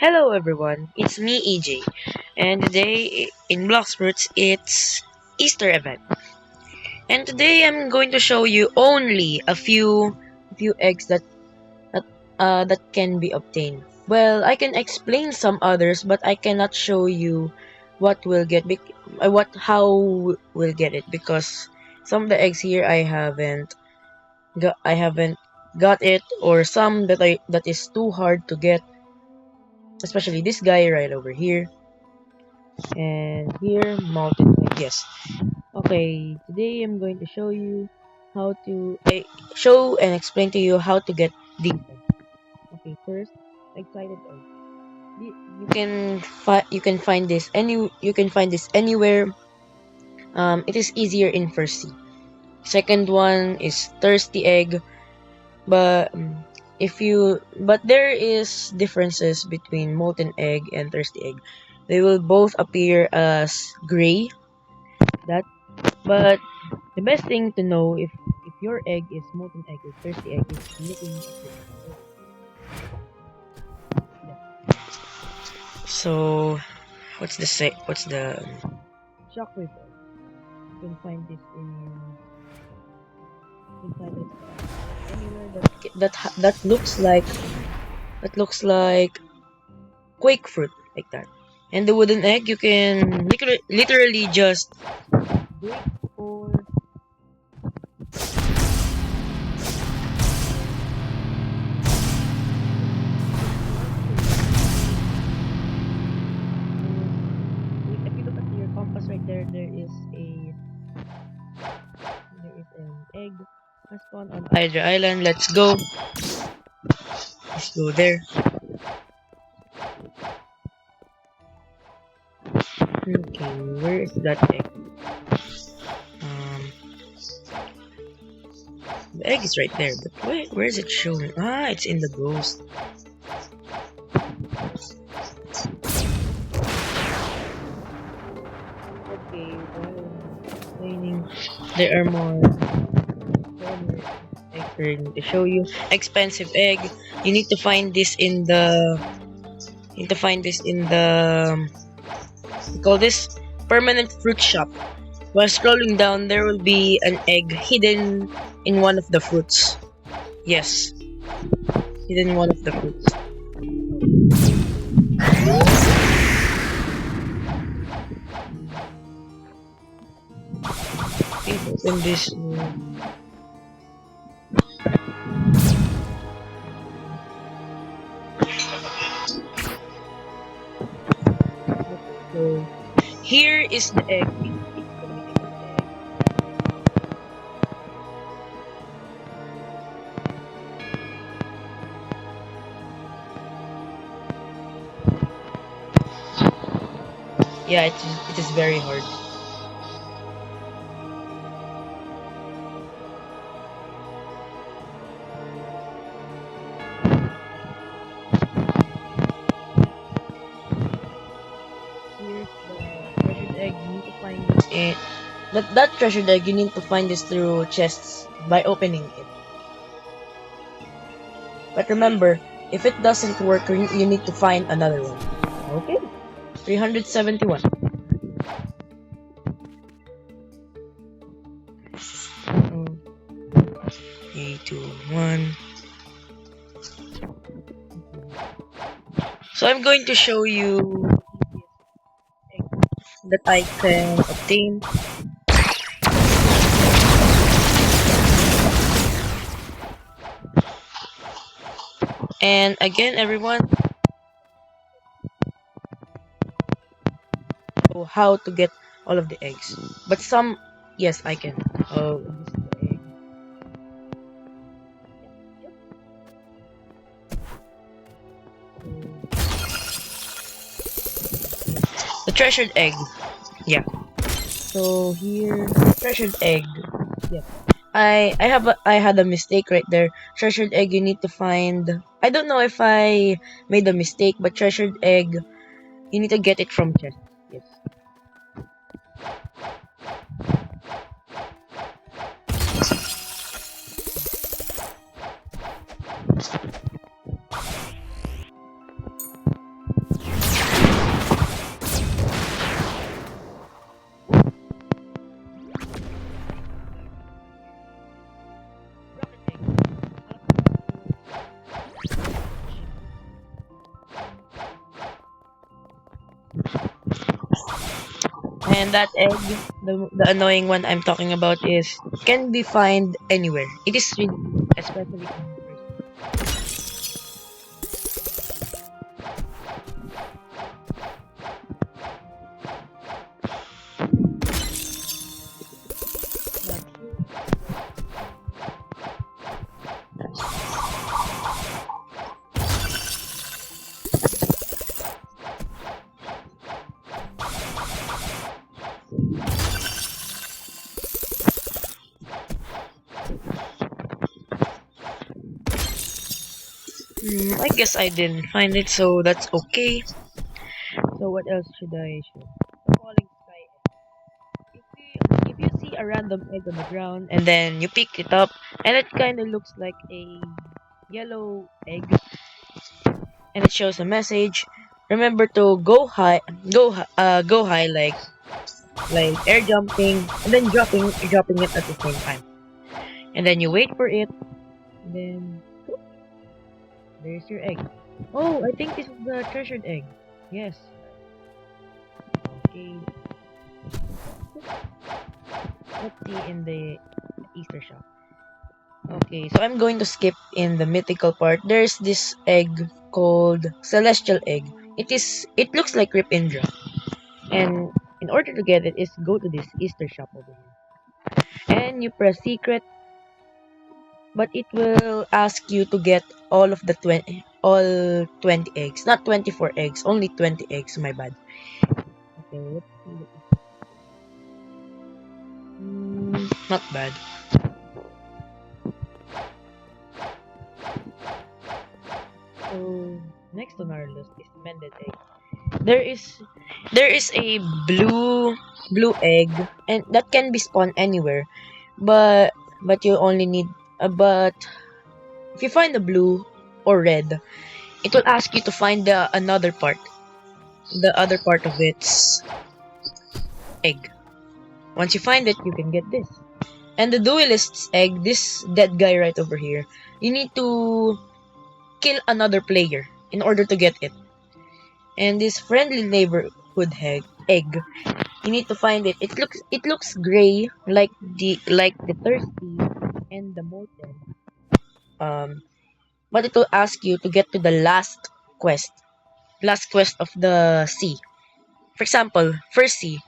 Hello everyone, it's me EJ, and today in Bloxfruits it's Easter event. And today I'm going to show you only a few eggs that that can be obtained. Well, I can explain some others, but I cannot show you what we'll get what how we'll get it because some of the eggs here I haven't got it, or some that is too hard to get, especially this guy right over here. And here mountain egg. Yes. Okay, today I'm going to show you how to show and explain to you how to get these eggs. Okay, first, excited egg. You can find this anywhere. It is easier in first sea. Second one is thirsty egg, but there is differences between molten egg and thirsty egg. They will both appear as gray. That But the best thing to know if your egg is molten egg or thirsty egg is looking at the So what's the shockwave egg? You can find this inside this anywhere that looks like quake fruit, like that. And the wooden egg, you can literally just break or if you look at your compass right there, there is an egg has spawned on Hydra Island. Let's go. Let's go there. Okay, where is that egg? Um, the egg is right there, but where is it showing? Ah, it's in the ghost. Okay, while explaining, there are more eggs I need to show you. Expensive egg. You need to find this in the. You need to find this in the. We call this permanent fruit shop. While scrolling down, there will be an egg hidden in one of the fruits. Yes, hidden in one of the fruits. Okay, open this. So here is the egg. Yeah, it is very hard. Here's the treasured egg. You need to find this. That treasured egg, you need to find this through chests by opening it. But remember, if it doesn't work, you need to find another one. Okay. 371. 3, 2, 1. So I'm going to show you that I can obtain. And again, everyone, so how to get all of the eggs. But some, yes, I can. Oh, this is the egg. The treasured egg. Yeah. So here, treasured egg. Yeah. I had a mistake right there. Treasured egg, you need to find. I don't know if I made a mistake, but treasured egg, you need to get it from chest. Yes. And that egg, the annoying one I'm talking about, is can be found anywhere. It is really, especially in I guess I didn't find it, so that's okay. So what else should I show? Falling sky. If you see a random egg on the ground and then you pick it up and it kind of looks like a yellow egg and it shows a message, remember to go high like air jumping and then dropping it at the same time. And then you wait for it. And then there's your egg. Oh, I think this is the treasured egg. Yes. Okay. Let's see in the Easter shop. Okay, so I'm going to skip in the mythical part. There's this egg called Celestial Egg. It looks like Rip Indra. And in order to get it is go to this Easter shop over here. And you press secret, but it will ask you to get all 20 eggs. Not 24 eggs, only 20 eggs, my bad. Okay, let's see. Not bad. So next on our list is mended egg. There is there is a blue egg and that can be spawned anywhere, but you only need but if you find the blue or red, it will ask you to find the other part of its egg. Once you find it, you can get this. And the duelist's egg, this dead guy right over here, you need to kill another player in order to get it. And this friendly neighborhood egg, you need to find it. It looks gray like the thirsty and the molten. Um, but it will ask you to get to the last quest of the sea. For example, first sea,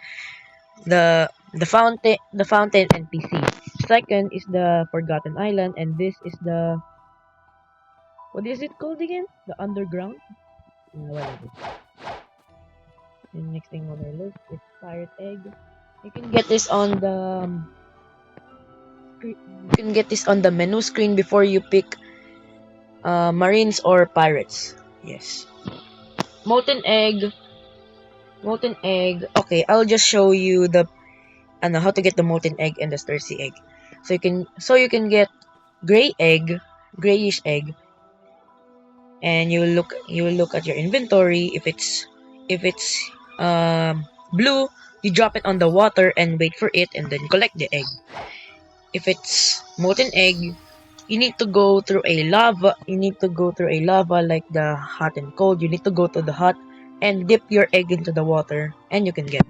the fountain NPC. Second is the Forgotten Island, and this is the what is it called again? The underground. Whatever. And next thing on our list is Pirate Egg. You can get this on the menu screen before you pick Marines or Pirates. Yes. Molten Egg. Molten Egg. Okay, I'll just show you how to get the Molten Egg and the Thirsty Egg. So you can get grayish egg, and you will look at your inventory. If it's blue, you drop it on the water and wait for it, and then collect the egg. If it's molten egg, you need to go through a lava. You need to go through a lava like the hot and cold. You need to go to the hot and dip your egg into the water, and you can get it.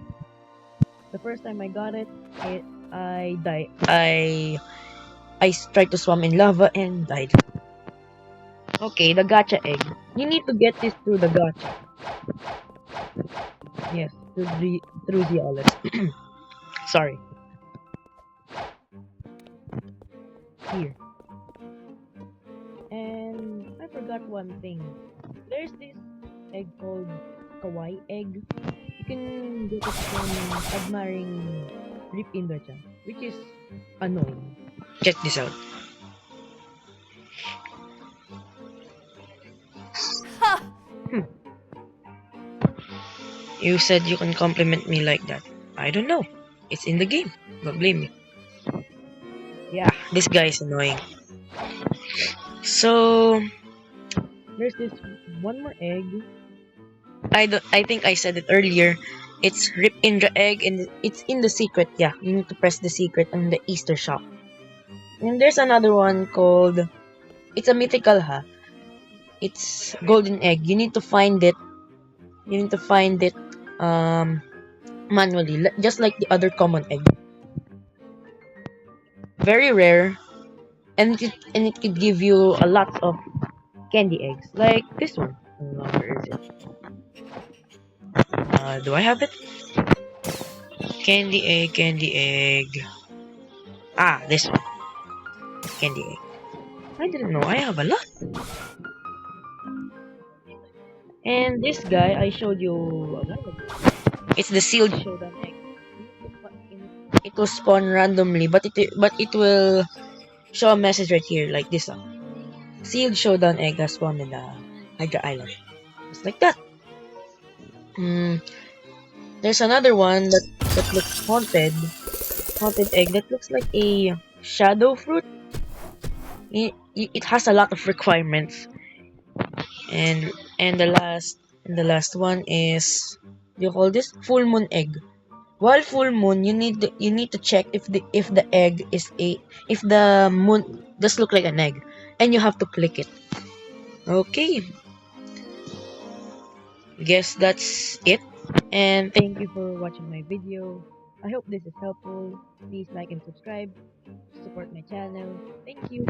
The first time I got it, I died. I tried to swim in lava and died. Okay, the gacha egg. You need to get this through the gacha. Yes, through the OLED. Sorry. Here. And I forgot one thing. There's this egg called kawaii egg. You can get it from admiring Rip Indra-chan, which is annoying. Check this out. You said you can compliment me like that. I don't know. It's in the game. Don't blame me. Yeah, this guy is annoying. So there's this one more egg. I think I said it earlier. It's Rip Indra egg and it's in the secret. Yeah, you need to press the secret on the Easter shop. And there's another one called it's a mythical It's golden egg. You need to find it. You need to find it manually, just like the other common egg. Very rare, and it could give you a lot of candy eggs, like this one. Where is it? Do I have it? Candy egg. Ah, this one. Candy egg. I didn't know I have a lot. And this guy I showed you a while ago. It's the sealed showdown egg. It will spawn randomly, but it will show a message right here like this. Sealed showdown egg has spawned in the Hydra Island. Just like that. Hmm. There's another one that looks haunted. Haunted egg that looks like a shadow fruit. It has a lot of requirements. And the last one is, you call this full moon egg. While full moon, you need to check if the egg is a if the moon does look like an egg, and you have to click it. Okay, guess that's it. And thank you for watching my video. I hope this is helpful. Please like and subscribe to support my channel. Thank you.